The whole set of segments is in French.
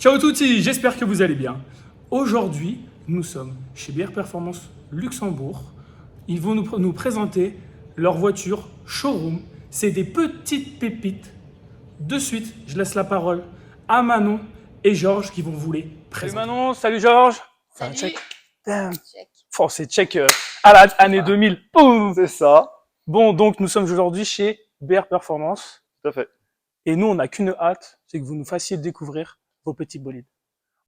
Ciao tutti, j'espère que vous allez bien. Aujourd'hui, nous sommes chez BR Performance Luxembourg. Ils vont nous présenter leur voiture showroom. C'est des petites pépites. De suite, je laisse la parole à Manon et Georges qui vont vous les Salut présenter. Manon, salut Georges. Salut. Check. Damn. Check. Oh, c'est check à la année 2000. Boum. C'est ça, Bon, donc nous sommes aujourd'hui chez BR Performance. tout à fait. Et nous, on n'a qu'une hâte, c'est que vous nous fassiez découvrir vos petits bolides.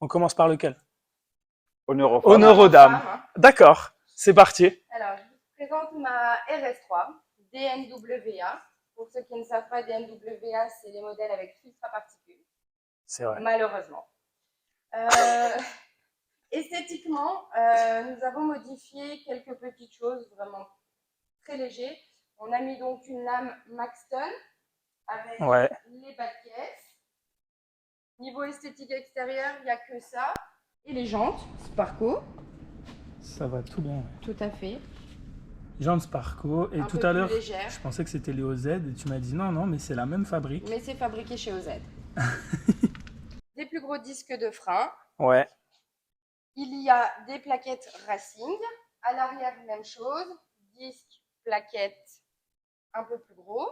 On commence par lequel? Honneur aux femmes. Honneur aux dames. Femme. D'accord, c'est parti. Alors, je vous présente ma RS3 DNWA. Pour ceux qui ne savent pas, DNWA, c'est les modèles avec filtre à particules, C'est vrai. malheureusement. Esthétiquement, nous avons modifié quelques petites choses vraiment très légères. On a mis donc une lame Maxton avec Ouais. les bas de caisse. Niveau esthétique extérieur, il n'y a que ça. Et les jantes Sparco, Ça va tout bien. tout à fait. Jean Sparco, et Un tout peu à plus l'heure, légère. je pensais que c'était les OZ et tu m'as dit non, mais c'est la même fabrique. Mais c'est fabriqué chez OZ. Des plus gros disques de frein. Ouais. Il y a des plaquettes Racing. À l'arrière, même chose. Disques, plaquettes un peu plus gros.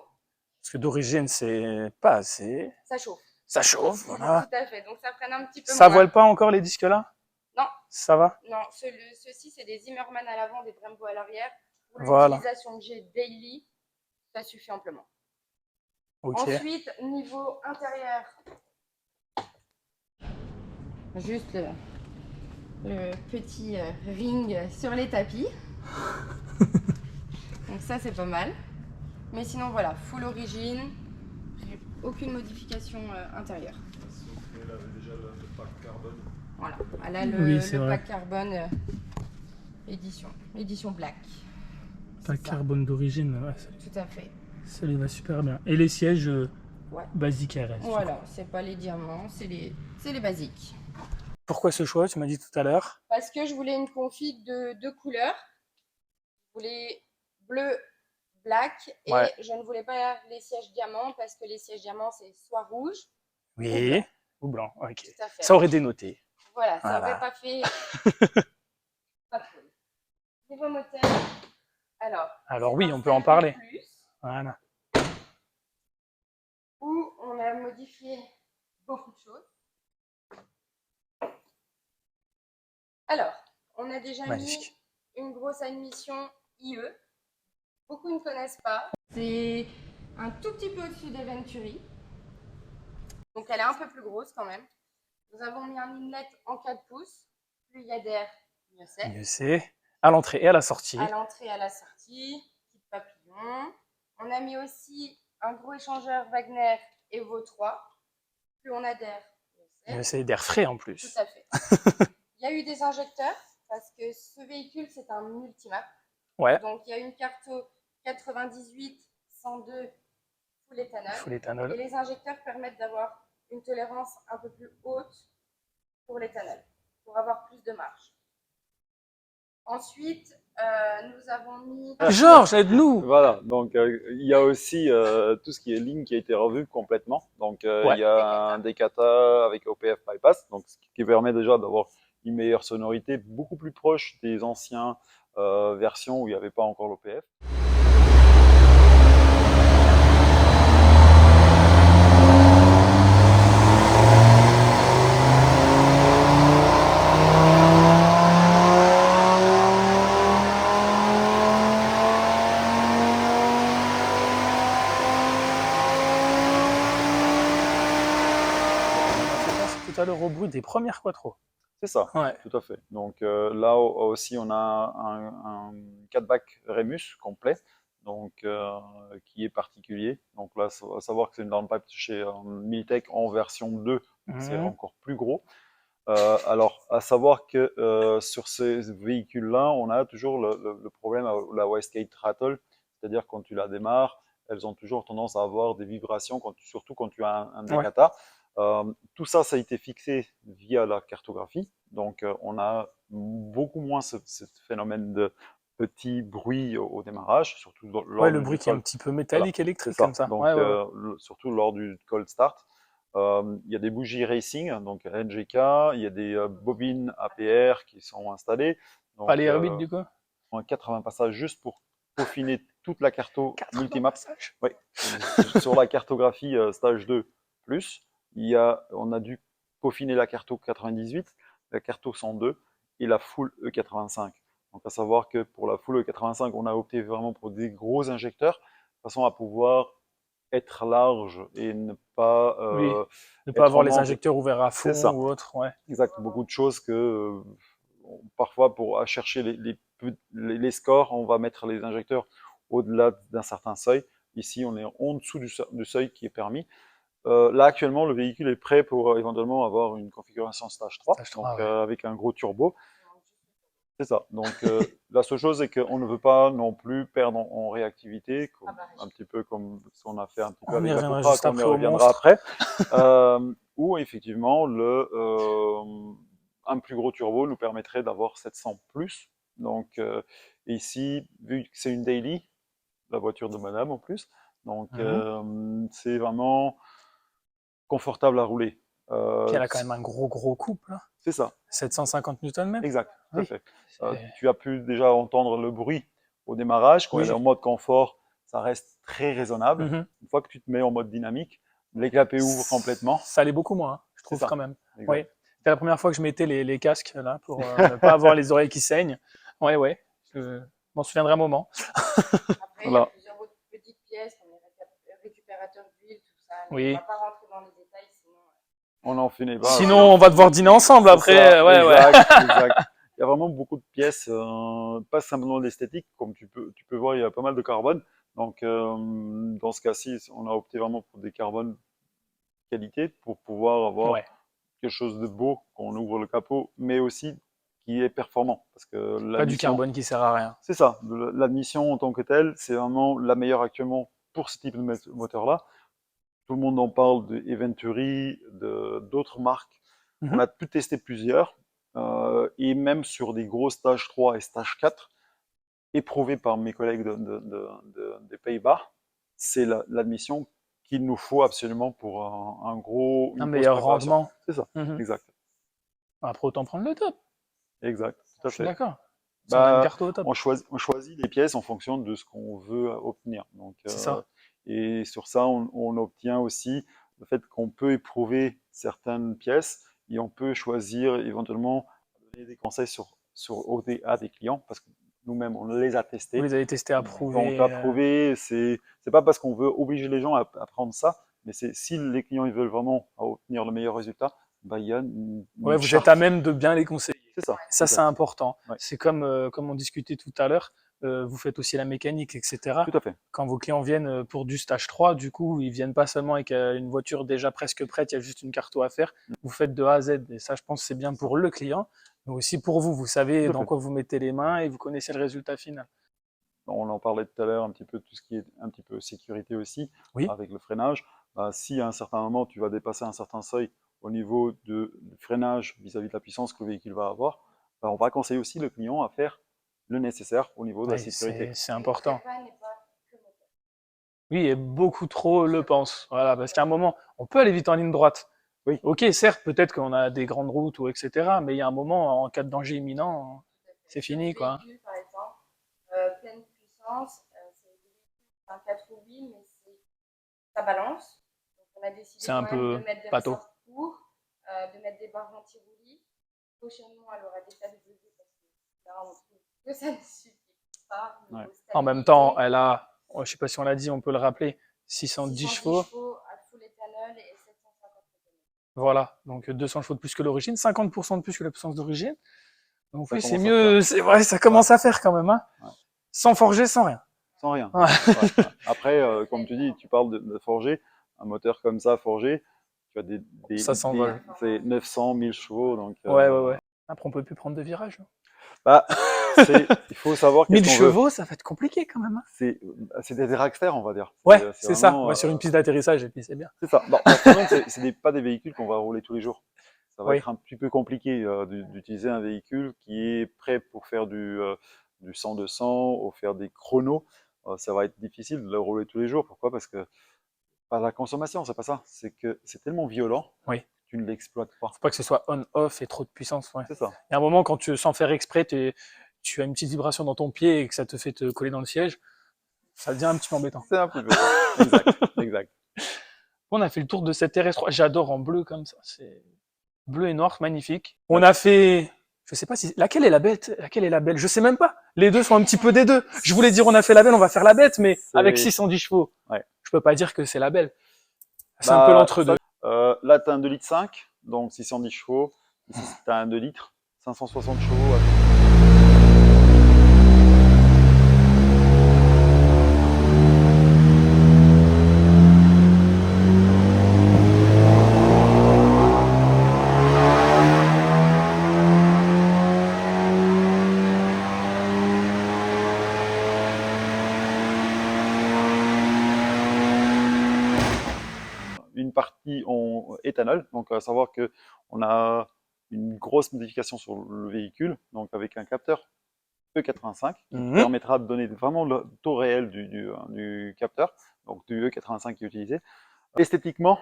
Parce que d'origine, c'est pas assez. Ça chauffe. Ça chauffe, voilà. Tout à fait. Donc ça freine un petit peu Ça moins. vole pas encore les disques là? Non. Ça va? Non, ceux-ci, c'est des Zimmermann à l'avant, des Brembo à l'arrière. Pour Voilà. l'utilisation que j'ai daily, ça suffit amplement. Ok. Ensuite, niveau intérieur, juste le petit ring sur les tapis. Donc ça, c'est pas mal. Mais sinon, voilà, full origine. J'ai aucune modification intérieure. Elle avait déjà le pack carbone. Voilà, elle a Oui, c'est le vrai. pack carbone édition black. Pas C'est ça. carbone d'origine, ouais, Tout à fait. ça lui va super bien. Et les sièges Ouais. basiques RS. Voilà, c'est pas les diamants, c'est les basiques. Pourquoi ce choix? Tu m'as dit tout à l'heure. Parce que je voulais une config de deux couleurs. Je voulais bleu, black, et Ouais. je ne voulais pas les sièges diamants parce que les sièges diamants, c'est soit rouge, Oui. Ou blanc. Ok. tout à fait. Ça aurait dénoté. Voilà, ça Voilà. n'aurait pas fait. Pas trop. Niveau moteur, Alors c'est oui, un on peut en CRV+, parler. Voilà. où on a modifié beaucoup de choses. Alors, on a déjà Magnifique. mis une grosse admission IE. Beaucoup ne connaissent pas. C'est un tout petit peu au-dessus des Venturi. Donc elle est un peu plus grosse quand même. Nous avons mis un inlet en 4 pouces. Plus il y a d'air, mieux c'est. Mieux c'est. À l'entrée et à la sortie. À l'entrée, à la sortie, petit papillon. On a mis aussi un gros échangeur Wagner Evo 3. Plus on a d'air, mieux c'est. Mieux c'est d'air frais en Tout plus. à fait. Il y a eu des injecteurs parce que ce véhicule, c'est un multimap. Ouais. Donc il y a une Carto 98 102 full éthanol. Full Et éthanol. les injecteurs permettent d'avoir une tolérance un peu plus haute pour l'éthanol, pour avoir plus de marge. Ensuite, nous avons mis... Georges, aide-nous. Voilà, donc il y a aussi tout ce qui est ligne qui a été revu complètement. Donc Ouais. il y a un Decata avec OPF Bypass, donc ce qui permet déjà d'avoir une meilleure sonorité, beaucoup plus proche des anciens versions où il n'y avait pas encore l'OPF. Tout à l'heure au bruit des premières quattro. C'est ça, Ouais. tout à fait. Donc là aussi, on a un 4-back Remus complet, donc qui est particulier. Donc là, il faut savoir que c'est une downpipe chez Militech en version 2, c'est encore plus gros. Alors, à savoir que sur ces véhicules-là, on a toujours le problème à la wastegate rattle, c'est-à-dire quand tu la démarres, elles ont toujours tendance à avoir des vibrations, surtout quand tu as un Decata. Tout ça, ça a été fixé via la cartographie, donc on a beaucoup moins ce phénomène de petit bruit au démarrage, surtout lors Ouais, le du bruit qui est un cold. petit peu métallique, Voilà, électrique c'est ça. comme ça. Donc, Ouais, ouais. surtout lors du cold start. Il y a des bougies racing, donc NGK, il y a des bobines APR qui sont installées. Pas Donc, les R8 du coup? 80 passages juste pour peaufiner toute la carto 80 multimap. passages? Oui, sur la cartographie stage 2+, on a dû peaufiner la carto 98, la carto 102 et la full E85. Donc à savoir que pour la full E85, on a opté vraiment pour des gros injecteurs, de façon à pouvoir être large et ne pas Oui. Ne pas être avoir en les manque. injecteurs ouverts à C'est fond ça, ou autre, ouais. exact. Beaucoup de choses que parfois pour chercher les scores, on va mettre les injecteurs au-delà d'un certain seuil. Ici, on est en dessous du seuil qui est permis. Là, actuellement, le véhicule est prêt pour éventuellement avoir une configuration stage 3, Stage donc 3, ouais. avec un gros turbo. C'est ça. Donc, la seule chose, c'est qu'on ne veut pas non plus perdre en réactivité, un petit peu comme ce qu'on a fait un petit peu On y avec la reviendra Cupra, juste qu'on y après au reviendra monstre. après. Où effectivement, un plus gros turbo nous permettrait d'avoir 700 plus. Donc, ici, vu que c'est une daily, la voiture de madame en plus, donc c'est vraiment confortable à rouler. Puis elle a quand même un gros couple, là. C'est ça. 750 Nm. Exact, tout à Oui. fait. C'est- Tu as pu déjà entendre le bruit au démarrage. Quand elle est Oui. en mode confort, ça reste très raisonnable. Mhm. Une fois que tu te mets en mode dynamique, les clapets ouvrent complètement. Ça allait beaucoup moins, hein, je C'est trouve ça, quand même. Oui. exact. C'était la première fois que je mettais les casques là pour ne pas avoir les oreilles qui saignent. Ouais, ouais. Je m'en souviendrai un moment. Après, il y a Voilà. plusieurs autres petites pièces, comme les récupérateurs d'huile, tout ça. Mais Oui. on va pas rentrer dans les détails, sinon. On n'en finit pas. Sinon, on va devoir dîner ensemble C'est après. ça, Ouais, ouais. exact, exact. Il y a vraiment beaucoup de pièces, pas simplement d'esthétique, comme tu peux voir, il y a pas mal de carbone. Donc, dans ce cas-ci, on a opté vraiment pour des carbones qualité pour pouvoir avoir Ouais. quelque chose de beau quand on ouvre le capot, mais aussi qui est performant. Parce que Pas du l'admission, carbone qui sert à rien. c'est ça, l'admission en tant que telle, c'est vraiment la meilleure actuellement pour ce type de moteur-là. Tout le monde en parle de Eventuri, d'autres marques. On Mhm. a pu tester plusieurs, et même sur des gros stage 3 et stage 4, éprouvés par mes collègues des Pays-Bas, c'est l'admission qu'il nous faut absolument pour Un une grosse meilleur préparation. rendement. C'est ça, Mhm. exact, Après, autant prendre le top. exact, tout à Je suis fait. d'accord. Si on a une Bah, carte au top. on choisit les pièces en fonction de ce qu'on veut obtenir. Donc, C'est ça. et sur ça, on obtient aussi le fait qu'on peut éprouver certaines pièces et on peut choisir éventuellement donner des conseils à des clients parce que nous-mêmes, on les a Vous testés. les avez testés, Donc, approuvés. approuver, c'est pas parce qu'on veut obliger les gens à prendre ça, mais c'est si les clients ils veulent vraiment obtenir le meilleur résultat, bah, il y a Ouais, une vous êtes à charte. même de bien les conseiller. C'est ça, Ça, c'est exact. important. Ouais, C'est comme on discutait tout à l'heure, vous faites aussi la mécanique, etc. tout à fait. Quand vos clients viennent pour du stage 3, du coup, ils viennent pas seulement avec une voiture déjà presque prête, il y a juste une carto à faire. Vous faites de A à Z. Et ça, je pense, c'est bien pour le client, mais aussi pour vous. Vous savez Tout à dans fait. quoi vous mettez les mains et vous connaissez le résultat final. On en parlait tout à l'heure, un petit peu tout ce qui est un petit peu sécurité aussi, Oui, avec le freinage. Bah, si à un certain moment tu vas dépasser un certain seuil au niveau du freinage vis-à-vis de la puissance que le véhicule va avoir, bah, on va conseiller aussi le client à faire le nécessaire au niveau de la oui, sécurité. c'est Et le important. prépa n'est pas que moteur. Oui, et beaucoup trop le pensent. Voilà, parce qu'à un moment, on peut aller vite en ligne droite. Oui, Ok, certes, peut-être qu'on a des grandes routes ou etc. Mais il y a un moment, en cas de danger imminent, c'est Sur fini, ce quoi. véhicule, par exemple, pleine puissance, c'est un 4 roues, mais ça balance. Donc, on a C'est décidé un quand même de peu mettre des bateau. ressorts pour, de mettre des barres anti-roulis. Prochainement, elle aura des stabilisés parce que là, on trouve que ça ne suffit pas. ouais. En même temps, elle a, je sais pas si on l'a dit, on peut le rappeler, 610 chevaux. chevaux à full éthanol et 750 Nm. Voilà, donc 200 chevaux de plus que l'origine, 50% de plus que la puissance d'origine. Donc Ça oui, c'est commence à faire. mieux, c'est vrai, ça Ouais, commence à faire quand même, hein. ouais. Sans forger, sans rien. Sans rien. Ouais, Ouais, ouais. Après, comme tu dis, tu parles de forger, un moteur comme ça forgé, tu as ça s'envole. c'est 900, 1000 chevaux, donc Ouais, ouais, ouais. Après, on peut plus prendre de virage. bah, il faut savoir qu'est-ce 1000 qu'on veut. chevaux, ça va être compliqué quand même, hein. C'est des dragsters, on va dire. Ouais, C'est c'est ça. vraiment, Ouais, sur une piste d'atterrissage, et puis c'est bien. c'est ça. Bon, par contre, pas des véhicules qu'on va rouler tous les jours. Ça va Oui. être un petit peu compliqué d'utiliser un véhicule qui est prêt pour faire du 100-200 ou faire des chronos. Ça va être difficile de le rouler tous les jours. Pourquoi? Parce que Pas la consommation, c'est pas ça. C'est que c'est tellement violent Oui. que tu ne l'exploites pas. Faut pas que ce soit on-off et trop de puissance. Ouais. C'est ça. Il y a un moment, quand tu, sans faire exprès, tu as une petite vibration dans ton pied et que ça te fait te coller dans le siège, ça devient un petit peu embêtant. C'est un peu ça. Exact, exact. On a fait le tour de cette RS3. J'adore en bleu comme ça. C'est bleu et noir, magnifique. On a fait, je sais pas si, laquelle est la bête, laquelle est la belle. Je sais même pas. Les deux sont un petit peu des deux. Je voulais dire on a fait la belle, on va faire la bête, mais avec 610 chevaux. Ouais. Je peux pas dire que c'est la belle. C'est un peu l'entre-deux. Là, tu as un 2,5 litres, donc 610 chevaux. Ici, tu as un 2 litres, 560 chevaux. Une partie en éthanol, donc à savoir que on a une grosse modification sur le véhicule, donc avec un capteur E85 qui permettra de donner vraiment le taux réel du capteur, donc du E85 qui est utilisé. Esthétiquement,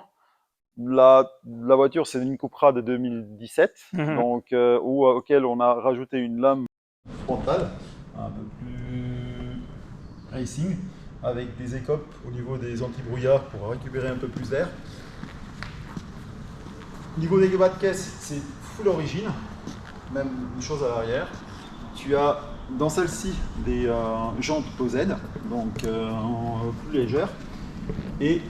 la voiture c'est une Cupra de 2017, donc auquel on a rajouté une lame frontale un peu plus racing, avec des écopes au niveau des anti-brouillards pour récupérer un peu plus d'air. Au niveau des bas de caisse, c'est full origine, même une chose à l'arrière. Tu as dans celle-ci des jantes OZ, donc plus légères. Et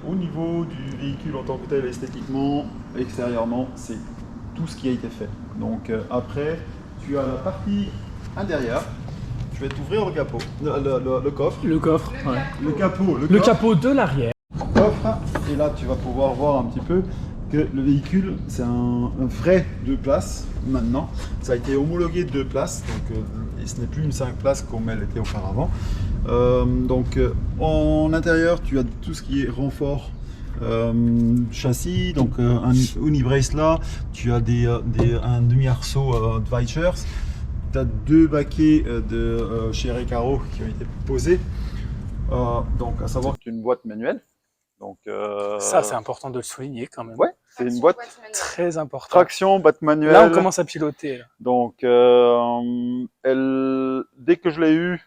au niveau du véhicule en tant que tel, esthétiquement, extérieurement, c'est tout ce qui a été fait. Donc après, tu as la partie intérieure. Je vais t'ouvrir le capot, le coffre. Le coffre, ouais. Le capot de l'arrière. Coffre, et là tu vas pouvoir voir un petit peu que le véhicule c'est un vrai 2 places maintenant. Ça a été homologué de 2 places, donc et ce n'est plus une 5 places comme elle était auparavant. En intérieur tu as tout ce qui est renfort châssis, donc un unibrace là, tu as un demi-arceau de Weichers. Tu as 2 baquets de chez Recaro qui ont été posés. Donc, à savoir que c'est une boîte manuelle. Donc, ça, c'est important de le souligner quand même. Ouais, c'est une boîte très importante. traction, boîte manuelle. Là, on commence à piloter. Là. Donc, dès que je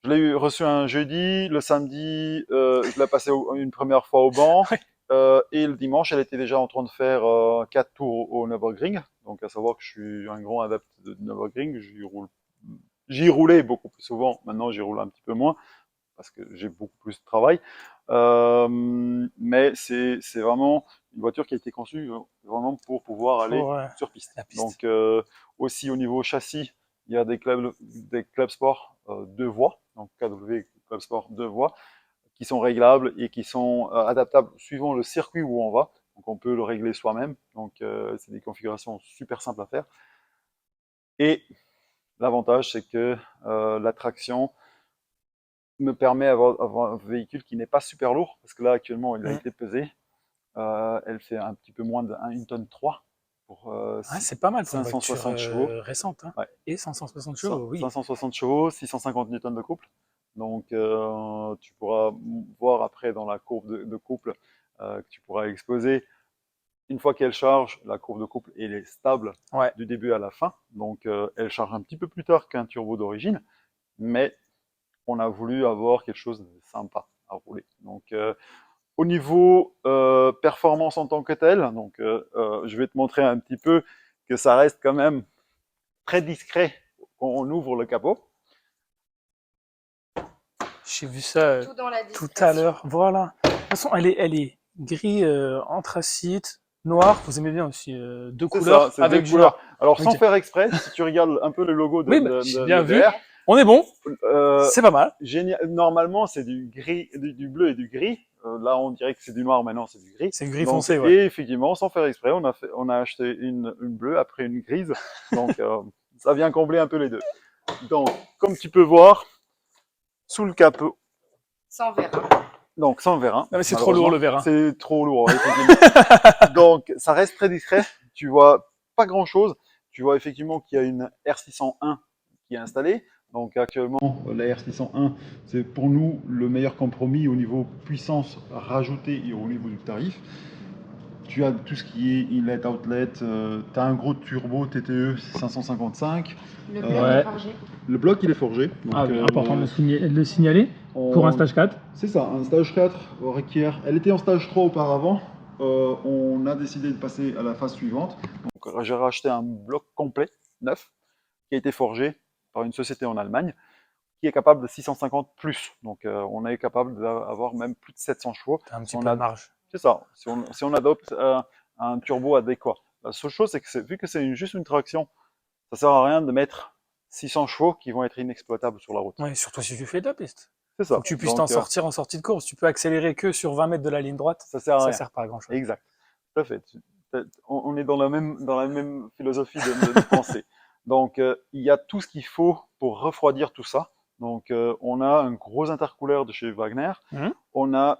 l'ai reçu un jeudi. Le samedi, je l'ai passé une première fois au banc. Et le dimanche, elle était déjà en train de faire 4 tours au Nürburgring. Donc, à savoir que je suis un grand adepte de Nürburgring. J'y roulais beaucoup plus souvent. Maintenant, j'y roule un petit peu moins parce que j'ai beaucoup plus de travail. Mais c'est vraiment une voiture qui a été conçue vraiment pour pouvoir aller sur piste. Donc, aussi au niveau châssis, il y a des clubs sport 2 voies, donc KW Club Sport 2 voies, qui sont réglables et qui sont adaptables suivant le circuit où on va. Donc on peut le régler soi-même. Donc c'est des configurations super simples à faire. Et l'avantage, c'est que la traction me permet d'avoir un véhicule qui n'est pas super lourd, parce que là actuellement il a été pesé. Elle fait un petit peu moins d'1 tonne 3 pour c'est pas mal pour 560 chevaux récente. Hein. Ouais. Et 560 chevaux, oui. 560 chevaux, 650 Newton de couple. Donc tu pourras voir après dans la courbe de couple que tu pourras exposer. Une fois qu'elle charge, la courbe de couple elle est stable du début à la fin. Donc elle charge un petit peu plus tard qu'un turbo d'origine, mais on a voulu avoir quelque chose de sympa à rouler. Donc au niveau performance en tant que tel, donc je vais te montrer un petit peu que ça reste quand même très discret quand on ouvre le capot. J'ai vu ça tout à l'heure. Voilà. De toute façon, elle est gris anthracite, noir. Vous aimez bien aussi 2 couleurs ça, avec 2 couleurs. Alors sans faire exprès, si tu regardes un peu le logo de bien vu. On est bon. C'est pas mal. Normalement, c'est du gris, du bleu et du gris. Là, on dirait que c'est du noir, maintenant c'est du gris. C'est gris foncé, ouais. Et effectivement, sans faire exprès, on a acheté une bleue après une grise. Donc, ça vient combler un peu les deux. Donc, comme tu peux voir, sous le capot. Sans vérin. Donc, sans vérin. Non, mais c'est trop lourd le vérin. C'est trop lourd, effectivement. Donc, ça reste très discret. Tu vois pas grand chose. Tu vois effectivement qu'il y a une R601 qui est installée. Donc actuellement, la R601, c'est pour nous le meilleur compromis au niveau puissance rajoutée et au niveau du tarif. Tu as tout ce qui est inlet, outlet, tu as un gros turbo TTE 555. Le bloc Ouais. est forgé. Le bloc il est forgé. Donc, Ah oui, important de le signaler pour un stage 4. C'est ça, un stage 4 requiert. Elle était en stage 3 auparavant. On a décidé de passer à la phase suivante. Donc, j'ai racheté un bloc complet, neuf, qui a été forgé par une société en Allemagne, qui est capable de 650 plus. Donc, on est capable d'avoir même plus de 700 chevaux. T'as un petit On peu a- de marge. C'est ça, si on adopte un turbo adéquat. La seule chose, c'est que vu que c'est juste une traction, ça sert à rien de mettre 600 chevaux qui vont être inexploitables sur la route. Ouais, surtout si tu fais de la piste. C'est ça. Faut que tu puisses Donc, t'en sortir en sortie de course. Tu peux accélérer que sur 20 mètres de la ligne droite. ça sert à Ça rien. sert pas à grand chose. Exact. Tout à fait. On est dans la même philosophie de pensée. Donc, il y a tout ce qu'il faut pour refroidir tout ça. Donc, on a un gros intercooleur de chez Wagner. On a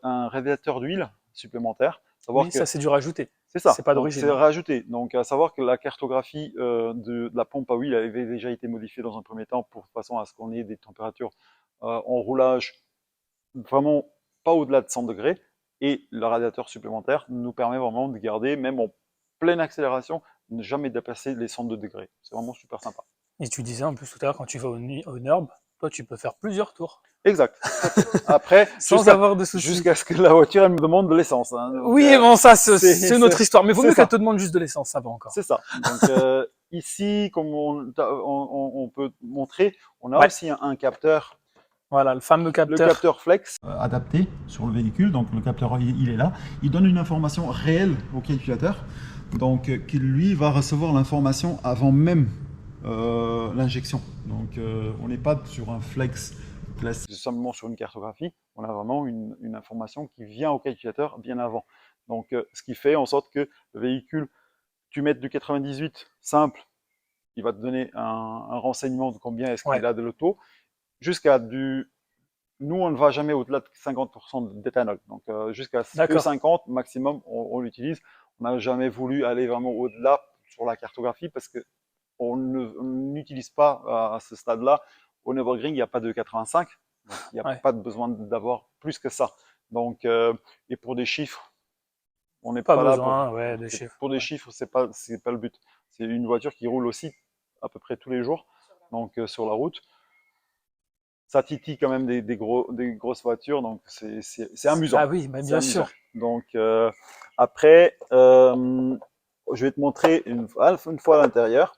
un radiateur d'huile supplémentaire. Savoir Oui, que ça c'est du rajouté. c'est ça. c'est pas Donc, d'origine. c'est rajouté. Donc, à savoir que la cartographie de la pompe à huile avait déjà été modifiée dans un premier temps pour façon à ce qu'on ait des températures en roulage vraiment pas au-delà de 100 degrés. Et le radiateur supplémentaire nous permet vraiment de garder, même en pleine accélération, ne jamais dépasser les 102 degrés. C'est vraiment super sympa. Et tu disais en plus tout à l'heure, quand tu vas au NURB, toi tu peux faire plusieurs tours. Exact. Après, Sans avoir de soucis. jusqu'à ce que la voiture elle me demande de l'essence. Hein. Donc, Oui, bon, ça c'est- c'est une autre c'est- histoire. Mais vaut c'est mieux ça. qu'elle te demande juste de l'essence, ça va encore. C'est ça. Donc ici, comme on peut montrer, on a Ouais. aussi un capteur, Voilà, le fameux le capteur. capteur flex adapté sur le véhicule. Donc le capteur, il est là. Il donne une information réelle au calculateur. Donc qui lui va recevoir l'information avant même l'injection. Donc on n'est pas sur un flex classique. Simplement sur une cartographie, on a vraiment une information qui vient au calculateur bien avant. Donc ce qui fait en sorte que le véhicule, tu mets du 98 simple, il va te donner un renseignement de combien est-ce qu'il a de l'auto, jusqu'à du... Nous, on ne va jamais au-delà de 50% d'éthanol. Donc jusqu'à 50 maximum, on l'utilise. On n'a jamais voulu aller vraiment au-delà sur la cartographie parce que on n'utilise pas à ce stade-là. Au Nürburgring, il n'y a pas de 85. Donc, il n'y a pas de besoin d'avoir plus que ça. Donc, et pour des chiffres, on n'est pas là pour des chiffres, c'est pas le but. C'est une voiture qui roule aussi à peu près tous les jours, donc sur la route. Ça titille quand même des grosses voitures, donc c'est amusant. Ah oui, bah bien sûr. Donc après, je vais te montrer une fois à l'intérieur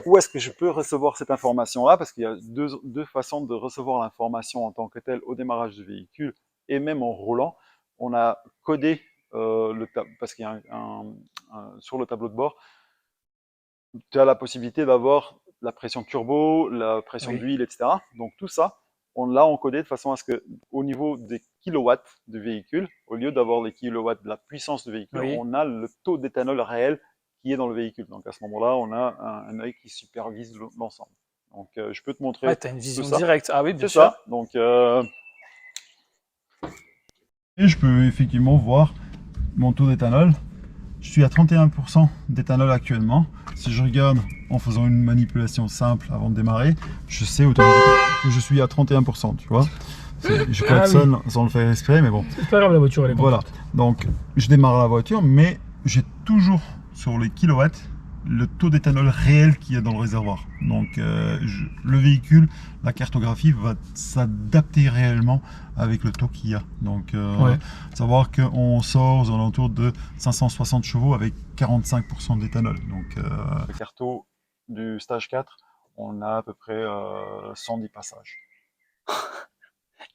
où est-ce que je peux recevoir cette information-là, parce qu'il y a deux façons de recevoir l'information en tant que telle au démarrage du véhicule et même en roulant. On a codé parce qu'il y a sur le tableau de bord, tu as la possibilité d'avoir la pression turbo, la pression d'huile, etc. Donc tout ça, on l'a encodé de façon à ce que, au niveau des kilowatts du véhicule, au lieu d'avoir les kilowatts de la puissance du véhicule, on a le taux d'éthanol réel qui est dans le véhicule. Donc à ce moment-là, on a un œil qui supervise l'ensemble. Donc je peux te montrer. Ouais, tu as une vision directe. Ah oui, bien sûr. Ça. Donc, et je peux effectivement voir mon taux d'éthanol. Je suis à 31% d'éthanol actuellement. Si je regarde en faisant une manipulation simple avant de démarrer, je sais automatiquement que je suis à 31%, tu vois. Je klaxonne sans le faire exprès, mais bon. C'est pas grave, la voiture elle est contente. Voilà, donc je démarre la voiture, mais j'ai toujours sur les kilowatts le taux d'éthanol réel qui est dans le réservoir. Donc le véhicule, la cartographie va s'adapter réellement avec le taux qu'il y a. Donc savoir qu'on sort aux alentours de 560 chevaux avec 45% d'éthanol. Donc le carto du stage 4, on a à peu près 110 passages.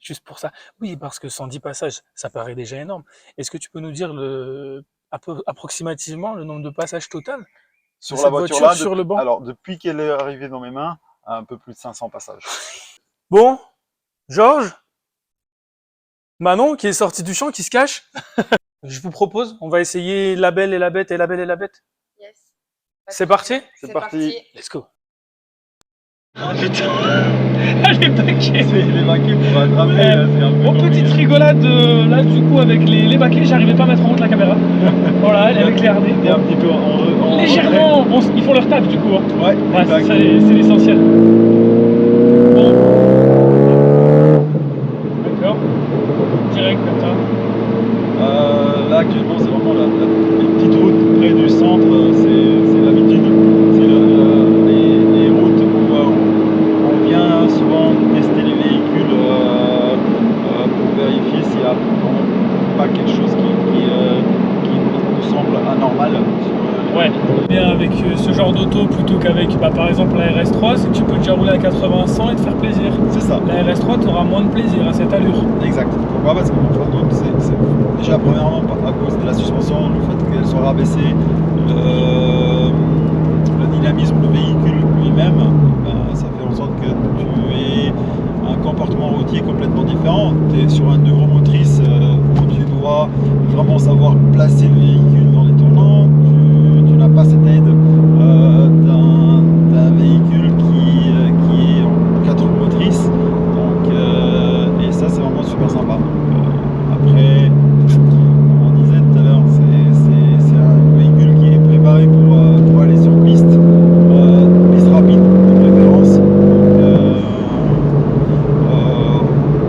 Juste pour ça. Oui, parce que 110 passages, ça paraît déjà énorme. Est-ce que tu peux nous dire approximativement le nombre de passages total sur la voiture-là, sur le banc? Alors, depuis qu'elle est arrivée dans mes mains, un peu plus de 500 passages. Bon, Georges, Manon, qui est sortie du champ, qui se cache. Je vous propose, on va essayer La Belle et la Bête et La Belle et la Bête. Yes. C'est parti? C'est parti. Let's go. Oh putain, elle est baquée. Les baquets pour attraper, c'est un peu... Bon, petite rigolade là du coup avec les baquets, j'arrivais pas à mettre en route la caméra. Voilà, elle est éclairée. T'es un petit peu en Légèrement, bon, ils font leur taf du coup. Hein. Ouais, c'est l'essentiel. D'accord. Direct comme ça. Là actuellement c'est vraiment les petites routes près du centre, c'est l'habitude. C'est les routes où on vient souvent tester les véhicules pour vérifier s'il n'y a pas quelque chose qui nous semble anormal. Ouais, bien avec ce genre d'auto plutôt qu'avavec par exemple la RS3, c'est que tu peux déjà rouler à 80-100 et te faire plaisir. C'est ça. La RS3, tu auras moins de plaisir à cette allure. Exact. Pourquoi? Parce que mon front d'auto, c'est déjà premièrement à cause de la suspension, le fait qu'elle soit rabaissée, le dynamisme du véhicule lui-même, ça fait en sorte que tu aies un comportement routier complètement différent. Tu es sur un neuromotrice où tu dois vraiment savoir placer le véhicule dans les tournants. Tu n'as pas cette aide d'un véhicule qui est en 4 roues motrices. Donc, et ça, c'est vraiment super sympa. Après, comme on disait tout à l'heure, c'est un véhicule qui est préparé pour aller sur piste, piste rapide de préférence.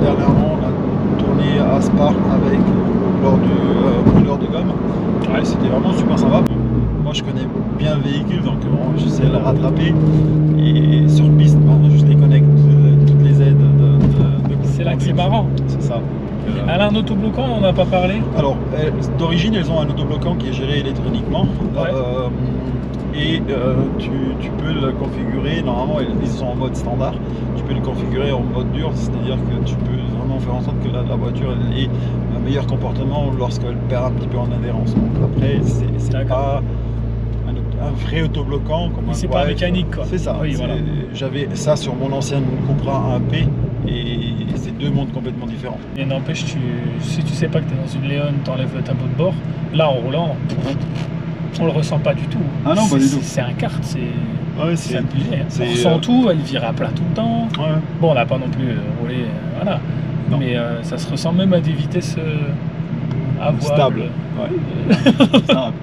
Dernièrement, on a tourné à Spa avec lors du brûleur de gomme. Ouais, c'était vraiment super sympa. Moi, je connais bien le véhicule, donc je sais le rattraper. Et sur piste, je déconnecte toutes les aides de C'est là que c'est marrant. C'est ça. Elle a un autobloquant, on n'en a pas parlé. Alors, d'origine, elles ont un autobloquant qui est géré électroniquement. Ouais. Et tu peux le configurer, normalement ils sont en mode standard, tu peux le configurer en mode dur, c'est-à-dire que tu peux vraiment faire en sorte que la voiture elle ait un meilleur comportement lorsqu'elle perd un petit peu en adhérence. Donc après, c'est pas un vrai autobloquant comme c'est pas mécanique quoi. C'est ça. Oui, voilà. J'avais ça sur mon ancienne Cupra 1P et c'est deux mondes complètement différents. Et n'empêche, si tu sais pas que tu es dans une Léon, t'enlèves le tableau de bord, là en roulant, on le ressent pas du tout. Ah non, pas du tout. C'est un kart, c'est c'est abusé. c'est, On ressent tout, elle vire à plat tout le temps. Ouais. Bon, on n'a pas non plus roulé, voilà. Non. Mais ça se ressent même à des vitesses avouables. Stable. Ouais. Stable.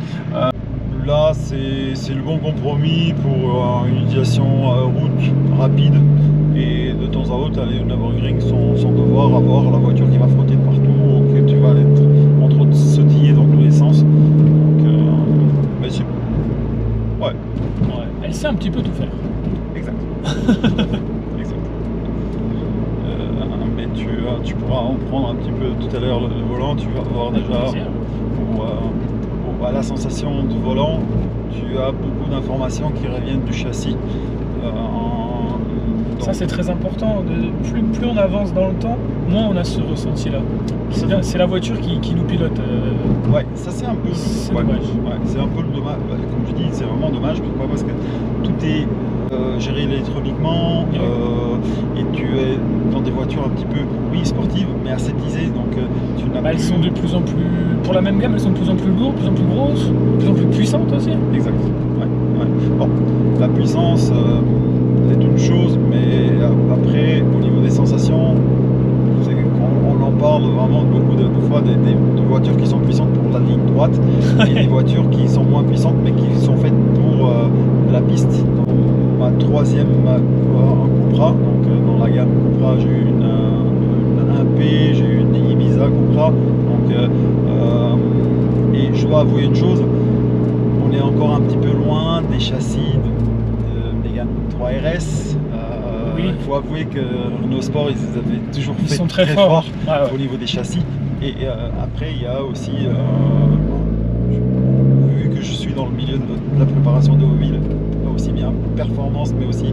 Là, c'est le bon compromis pour une utilisation route rapide et de temps à autre aller au Nürburgring sans devoir avoir la voiture qui va frotter de partout ou que tu vas être entre autres sautiller dans tous les sens. Donc, mais c'est... Ouais. Ouais. Elle sait un petit peu tout faire. Exact. Exact. Mais tu pourras en prendre un petit peu tout à l'heure le volant, tu vas voir déjà à la sensation du volant, tu as beaucoup d'informations qui reviennent du châssis. Ça c'est très important, plus on avance dans le temps, moins on a ce ressenti là. C'est la voiture qui nous pilote. Ouais, ça c'est un peu dommage. Ouais, c'est un peu le dommage, comme je dis, c'est vraiment dommage. Pourquoi? Parce que tout est géré électroniquement et tu es dans des voitures un petit peu, oui, sportives, mais ascétisées, donc tu n'as Elles plus... sont de plus en plus, pour la même gamme, elles sont de plus en plus lourdes, de plus en plus grosses, de plus en plus puissantes aussi. Exact. Ouais. Bon, la puissance c'est une chose, mais après, au niveau des sensations, on en parle vraiment beaucoup de fois de voitures qui sont puissantes pour la ligne droite et des voitures qui sont moins puissantes mais qui sont faites pour la piste. Dans ma troisième Cupra, donc dans la gamme Cupra, j'ai eu une 1P, j'ai eu une Ibiza Cupra, donc, et je dois avouer une chose, on est encore un petit peu loin des châssis de Mégane 3RS. Oui. Il faut avouer que Renault Sport, ils avaient toujours Ils fait sont très forts au niveau des châssis. Et après, il y a aussi, vu que je suis dans le milieu de la préparation de mobile, aussi bien performance, mais aussi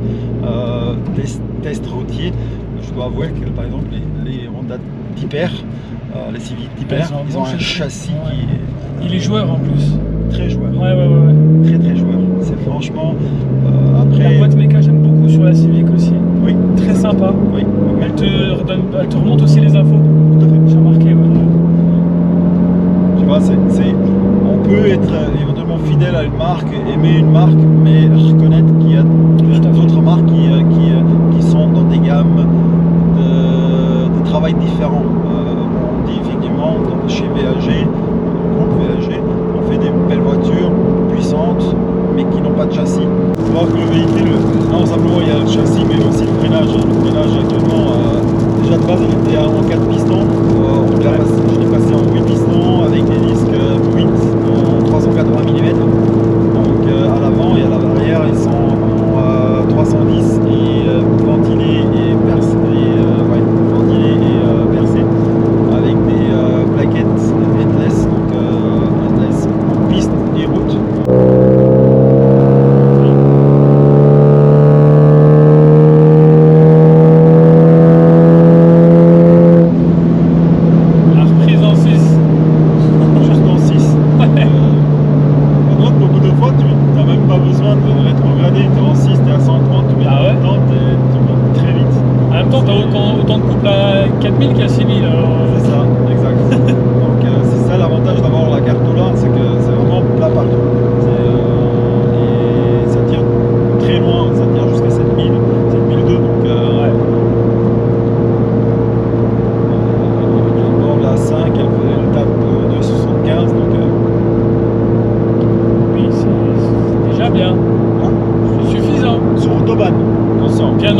test routier, je dois avouer que par exemple les Honda Typer, les Civic Typer, ils ont un châssis qui est... Il est joueur en plus. Très joueur. Ouais. Très joueur. C'est franchement... après... La boîte méca, j'aime beaucoup sur la Civic aussi. Oui. Très sympa. Oui. Elle te remonte aussi les infos. Tout à fait. J'ai remarqué, ouais. Tu vois, on peut être éventuellement fidèle à une marque, aimer une marque, mais reconnaître qu'il y a d'autres marques qui sont dans des gammes de travail différents. On dit effectivement, chez VAG, groupe VAG, on fait des belles voitures puissantes, mais qui n'ont pas de châssis. Il faut voir que le véhicule, non simplement il y a le châssis, mais aussi le freinage. Le freinage actuellement, déjà de base, il était en 4 pistons. Je l'ai passé en 8 pistons avec des disques Wings en 380 mm. Donc à l'avant et à l'arrière, ils sont en 310 et ventilés et percés. Ventilés et percés avec des plaquettes headless, donc headless piste et route. La reprise en 6. Juste en 6. En droite, beaucoup de fois, tu n'as même pas besoin de rétrograder, tu es en 6, tu es à 130, tu mets Ah ouais? dedans, tu montes très vite. En même temps, t'as autant de couple à 4000 qu'à 6000. C'est ça, exact. Donc c'est ça l'avantage d'avoir la Cartola, c'est que c'est vraiment plat partout. Et ça tire très loin, ça tire jusqu'à 7000, 7002. Donc Ouais. bon, la 5, elle tape 2,75. Donc Oui, c'est déjà bien. C'est suffisant. sur Autobahn, attention. Bien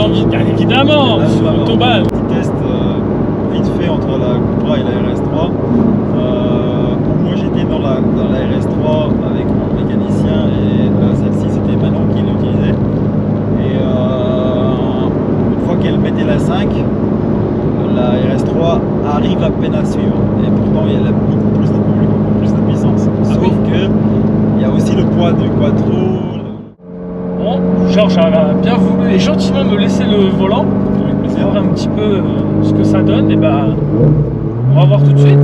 évidemment, Là, sur vraiment. Autobahn. Petit test vite fait entre la Cupra et la RS3. Moi j'étais dans la RS3 avec mon mécanicien et celle-ci c'était Manon qui l'utilisait. Et une fois qu'elle mettait la 5, la RS3 arrive à peine à suivre. Et pourtant elle a beaucoup plus de puissance. Sauf oui. que il y a aussi le poids du quattro. Bon, Georges a bien voulu et gentiment me laisser le volant pour voir un petit peu ce que ça donne. Et bah, on va voir tout de suite.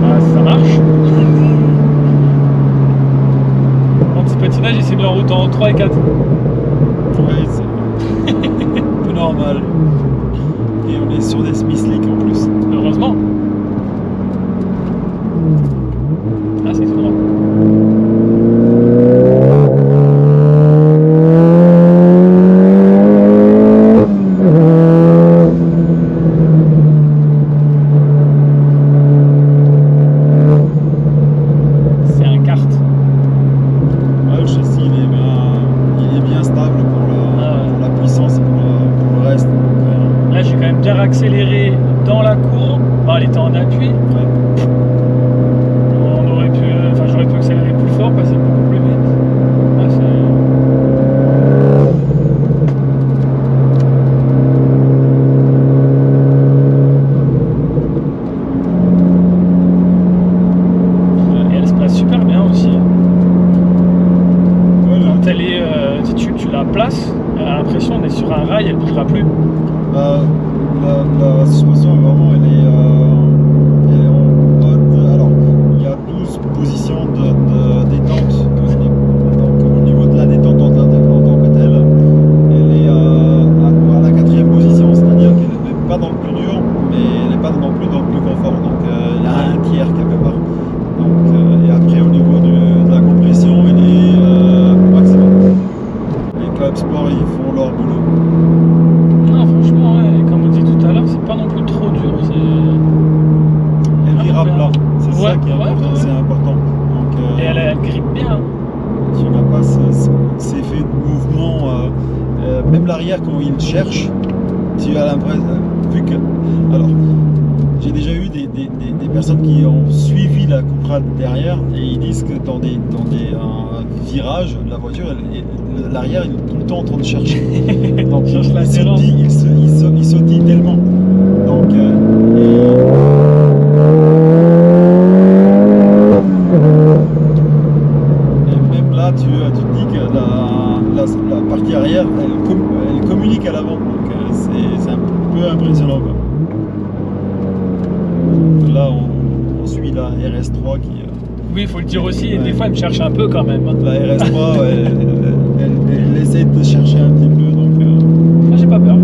Ah, ça marche. Mon petit patinage, il s'est mis en route en 3 et 4. Ouais, c'est un peu normal. Et on est sur des Smith Slick en plus. Heureusement. Ah, c'est tout droit. C'est un kart. Ouais, le châssis il est bien stable pour la puissance et pour le reste. Donc, Là, j'ai quand même bien accéléré dans la courbe. Bon, elle était en appui. ouais. J'aurais pu accélérer plus fort, passer beaucoup plus vite. Ah, et elle se place super bien aussi. Ouais, Quand elle est, si tu la places, elle a l'impression d'être sur un rail, elle ne bougera plus. la suspension elle est en mode. Alors, il y a 12 positions de détente. Donc, au niveau de la détente en tant que telle, elle est à la 4e position, c'est-à-dire qu'elle n'est pas dans le plus dur, mais elle n'est pas non plus dans le plus confort. Donc, elle a un tiers quelque part. Donc, et après, au niveau de la compression, elle est au maximum. Les clubs sport, ils font leur boulot. Non, franchement, ouais, comme on dit tout à l'heure, c'est pas non plus trop dur. Elle vire à plat, c'est Ouais, ça qui est ouais, important. ouais. C'est important. Donc, Et elle grippe bien. tu n'as pas ces effets de mouvement. Même l'arrière, quand il cherche, tu as l'impression. Vu que. Alors, j'ai déjà eu des personnes qui ont suivi la Cupra derrière et ils disent que dans des virages, la voiture, l'arrière, il est tout le temps en train de chercher. Donc, Cherche il l'adhérence. sautille tellement. Donc, et même là, tu te dis que la partie arrière, elle communique à l'avant. Donc, c'est un peu impressionnant, quoi. Là, on suit la RS3 qui. Oui, il faut le dire aussi, et Ouais. des fois, elle me cherche un peu quand même. Hein. La RS3, elle essaie de chercher un petit peu. Donc, Moi, j'ai pas peur.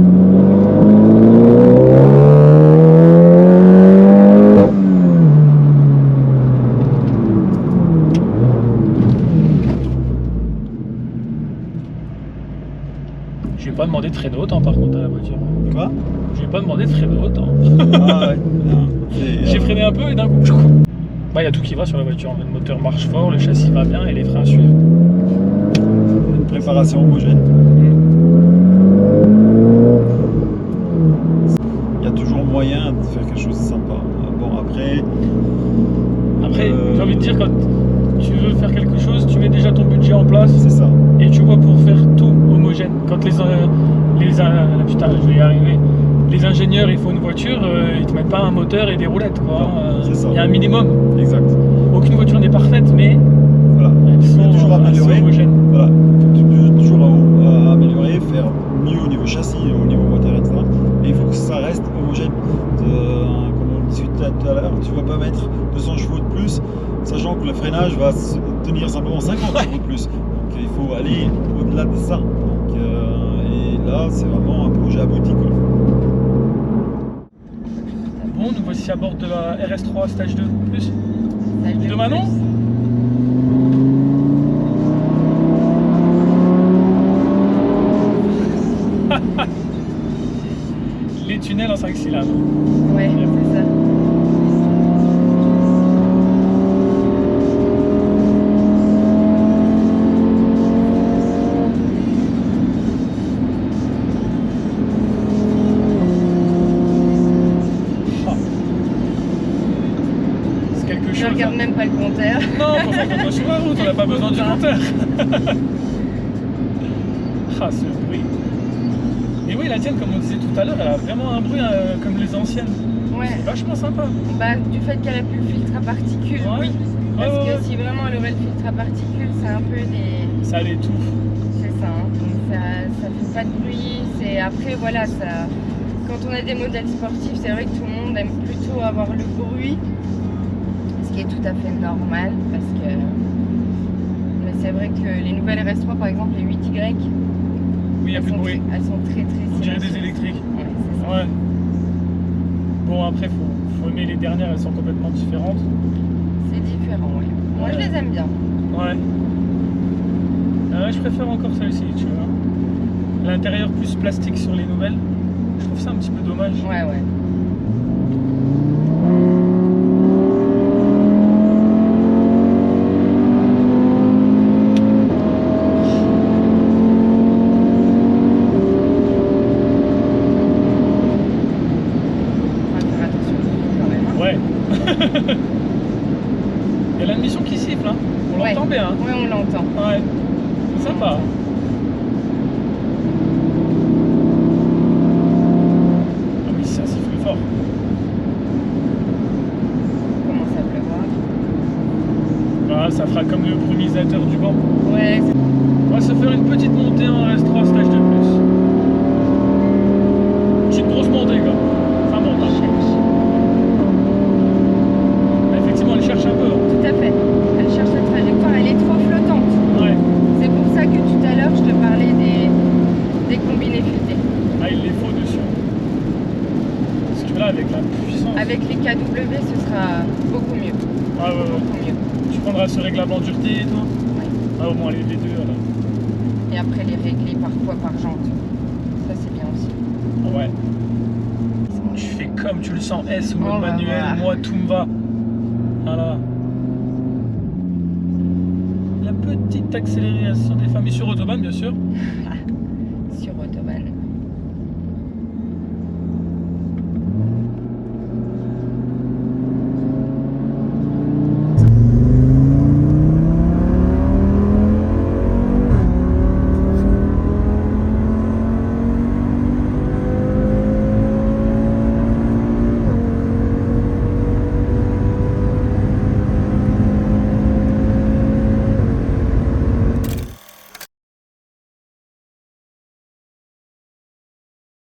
pas demandé de frein haut temps par contre à la voiture. Quoi? Je lui ai pas demandé de frein haut temps. Ah ouais. Non. J'ai freiné un peu et d'un coup, bah, y a tout qui va sur la voiture. Le moteur marche fort, le châssis va bien et les freins suivent. Une préparation homogène. Il y a toujours moyen de faire quelque chose de sympa. Bon, après, J'ai envie de dire, quand tu veux faire quelque chose, tu mets déjà ton budget en place c'est ça. et tu vois pour faire tout homogène. Quand putain, je vais y arriver. Les ingénieurs, ils font une voiture, ils te mettent pas un moteur et des roulettes, quoi. Non, c'est ça. Il y a un minimum. Exact. Aucune voiture n'est parfaite, mais Voilà. elles Tu peux sont toujours assez améliorer. homogènes. Voilà. Tu peux toujours améliorer, faire mieux au niveau châssis, au niveau moteur, etc. Et il faut que ça reste homogène. Comme on discutait tout à l'heure, tu ne vas pas mettre 200 chevaux de plus, sachant que le freinage va tenir simplement 50 chevaux de plus. Donc il faut aller au-delà de ça. Donc, et là, c'est vraiment un projet abouti, quoi. Bon, nous voici à bord de la RS3 Stage 2 Plus. Stage De Manon. Les tunnels en 5 cylindres. Ouais, c'est ça. Ah. C'est quelque Je chose. regarde même pas le compteur. Non, pour ça qu'on va sur la route, on n'a pas besoin du compteur. Ah, ce bruit. Et oui, la tienne, comme on disait tout à l'heure, elle a vraiment un bruit comme les anciennes. Ouais. C'est vachement sympa. Bah, du fait qu'elle a plus le filtre à particules, Ouais. oui. Parce Ouais, ouais, que si vraiment elle aurait le filtre à particules, c'est un peu des... Ça l'étouffe. C'est ça, hein. Donc ça fait pas de bruit. Après, voilà, ça... Quand on a des modèles sportifs, c'est vrai que tout le monde aime plutôt avoir le bruit. Ce qui est tout à fait normal, parce que... Mais c'est vrai que les nouvelles RS3, par exemple, les 8Y, Oui, il n'y a plus de bruit. elles sont très très On dirait des silencieuses. électriques. Ouais, c'est ça. Ouais. Bon, après, faut aimer les dernières, elles sont complètement différentes. C'est différent, oui. Moi, je les aime bien. Ouais. Ouais, je préfère encore celle-ci, tu vois. L'intérieur plus plastique sur les nouvelles, je trouve ça un petit peu dommage. Ouais, ouais. On va faire attention quand même, hein. Ouais. Il y a l'admission qui siffle, hein. On Ouais. l'entend bien. Hein. Ouais, on l'entend. Ouais. C'est sympa. Ah oui, ça siffle fort. On commence à pleuvoir. Voilà, ça fera comme le brumisateur du banc. Ouais, On va se faire une petite montée en RS3 Stage de plus. Petite grosse montée, quoi. Ça monte, hein. Effectivement, elle cherche un peu. Hein. tout à fait. Elle cherche la trajectoire, elle est trop flottante. Ouais. C'est pour ça que tout à l'heure, je te parlais des combinés futés. Ah, il les faut dessus. Parce que là, avec la puissance. Avec les KW, ce sera beaucoup mieux. Ah ouais, ouais. Beaucoup mieux. Tu prendras ce réglable en dureté et tout. Ouais. Ah, au moins les deux, alors. Et après, les régler par poids, par jante. Ça, c'est bien aussi. Ouais. Tu fais comme tu le sens, S ou mode Oh, bah, manuel, voilà. moi tout me va. Voilà. La petite accélération des familles sur autobahn, bien sûr. Sur Autobahn.